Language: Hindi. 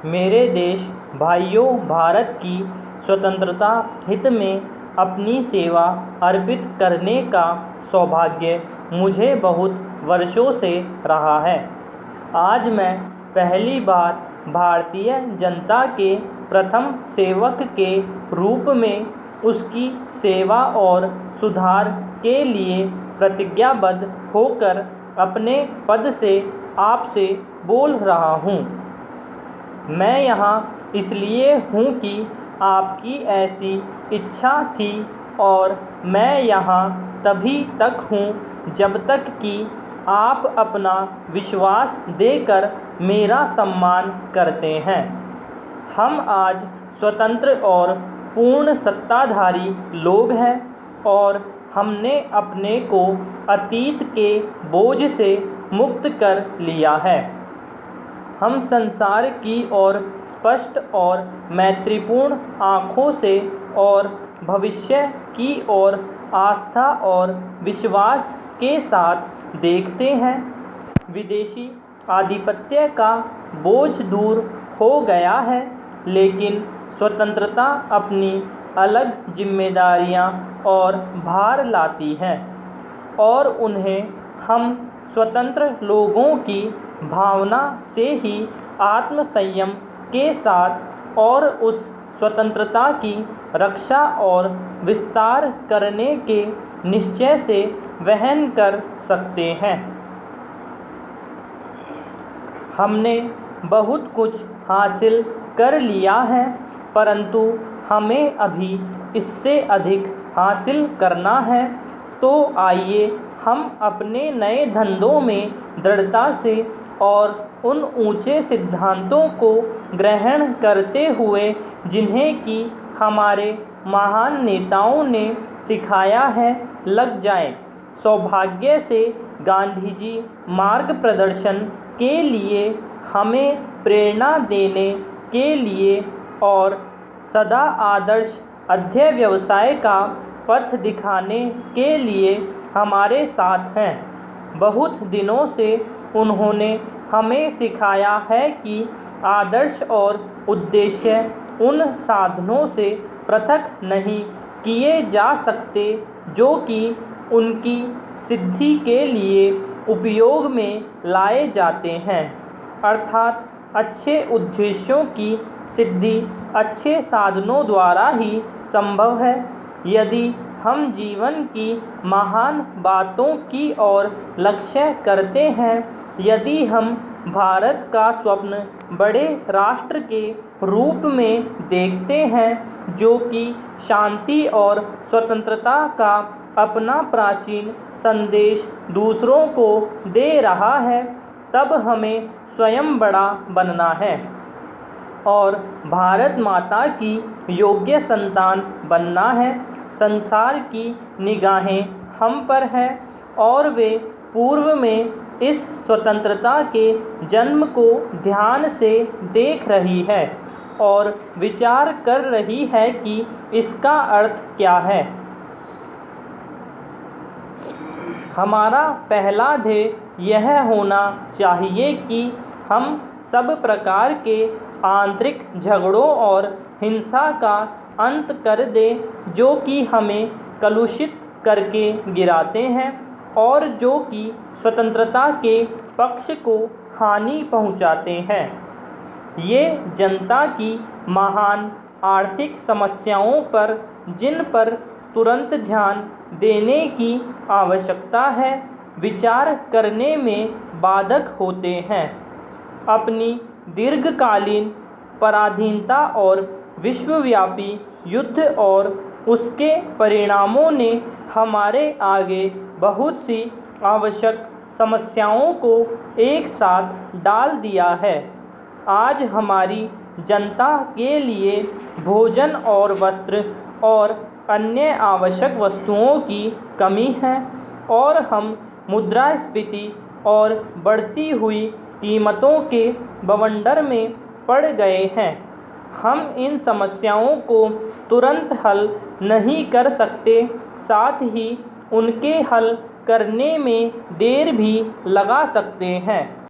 मेरे देश भाइयों, भारत की स्वतंत्रता हित में अपनी सेवा अर्पित करने का सौभाग्य मुझे बहुत वर्षों से रहा है। आज मैं पहली बार भारतीय जनता के प्रथम सेवक के रूप में उसकी सेवा और सुधार के लिए प्रतिज्ञाबद्ध होकर अपने पद से आपसे बोल रहा हूँ। मैं यहाँ इसलिए हूँ कि आपकी ऐसी इच्छा थी और मैं यहाँ तभी तक हूँ जब तक कि आप अपना विश्वास देकर मेरा सम्मान करते हैं। हम आज स्वतंत्र और पूर्ण सत्ताधारी लोग हैं और हमने अपने को अतीत के बोझ से मुक्त कर लिया है। हम संसार की ओर स्पष्ट और मैत्रीपूर्ण आँखों से और भविष्य की ओर आस्था और विश्वास के साथ देखते हैं। विदेशी आधिपत्य का बोझ दूर हो गया है, लेकिन स्वतंत्रता अपनी अलग जिम्मेदारियां और भार लाती है और उन्हें हम स्वतंत्र लोगों की भावना से ही आत्मसंयम के साथ और उस स्वतंत्रता की रक्षा और विस्तार करने के निश्चय से वहन कर सकते हैं। हमने बहुत कुछ हासिल कर लिया है, परंतु हमें अभी इससे अधिक हासिल करना है। तो आइए हम अपने नए धंधों में दृढ़ता से और उन ऊंचे सिद्धांतों को ग्रहण करते हुए जिन्हें कि हमारे महान नेताओं ने सिखाया है, लग जाएं। सौभाग्य से गांधी जी मार्ग प्रदर्शन के लिए, हमें प्रेरणा देने के लिए और सदा आदर्श अध्यवसाय का पथ दिखाने के लिए हमारे साथ हैं। बहुत दिनों से उन्होंने हमें सिखाया है कि आदर्श और उद्देश्य उन साधनों से पृथक नहीं किए जा सकते जो कि उनकी सिद्धि के लिए उपयोग में लाए जाते हैं। अर्थात अच्छे उद्देश्यों की सिद्धि अच्छे साधनों द्वारा ही संभव है। यदि हम जीवन की महान बातों की ओर लक्ष्य करते हैं, यदि हम भारत का स्वप्न बड़े राष्ट्र के रूप में देखते हैं जो कि शांति और स्वतंत्रता का अपना प्राचीन संदेश दूसरों को दे रहा है, तब हमें स्वयं बड़ा बनना है और भारत माता की योग्य संतान बनना है। संसार की निगाहें हम पर हैं और वे पूर्व में इस स्वतंत्रता के जन्म को ध्यान से देख रही है और विचार कर रही है कि इसका अर्थ क्या है। हमारा पहला ध्येय यह होना चाहिए कि हम सब प्रकार के आंतरिक झगड़ों और हिंसा का अंत कर दें जो कि हमें कलुषित करके गिराते हैं और जो कि स्वतंत्रता के पक्ष को हानि पहुंचाते हैं। ये जनता की महान आर्थिक समस्याओं पर, जिन पर तुरंत ध्यान देने की आवश्यकता है, विचार करने में बाधक होते हैं। अपनी दीर्घकालीन पराधीनता और विश्वव्यापी युद्ध और उसके परिणामों ने हमारे आगे बहुत सी आवश्यक समस्याओं को एक साथ डाल दिया है। आज हमारी जनता के लिए भोजन और वस्त्र और अन्य आवश्यक वस्तुओं की कमी है और हम मुद्रास्फीति और बढ़ती हुई कीमतों के बवंडर में पड़ गए हैं। हम इन समस्याओं को तुरंत हल नहीं कर सकते, साथ ही उनके हल करने में देर भी लगा सकते हैं।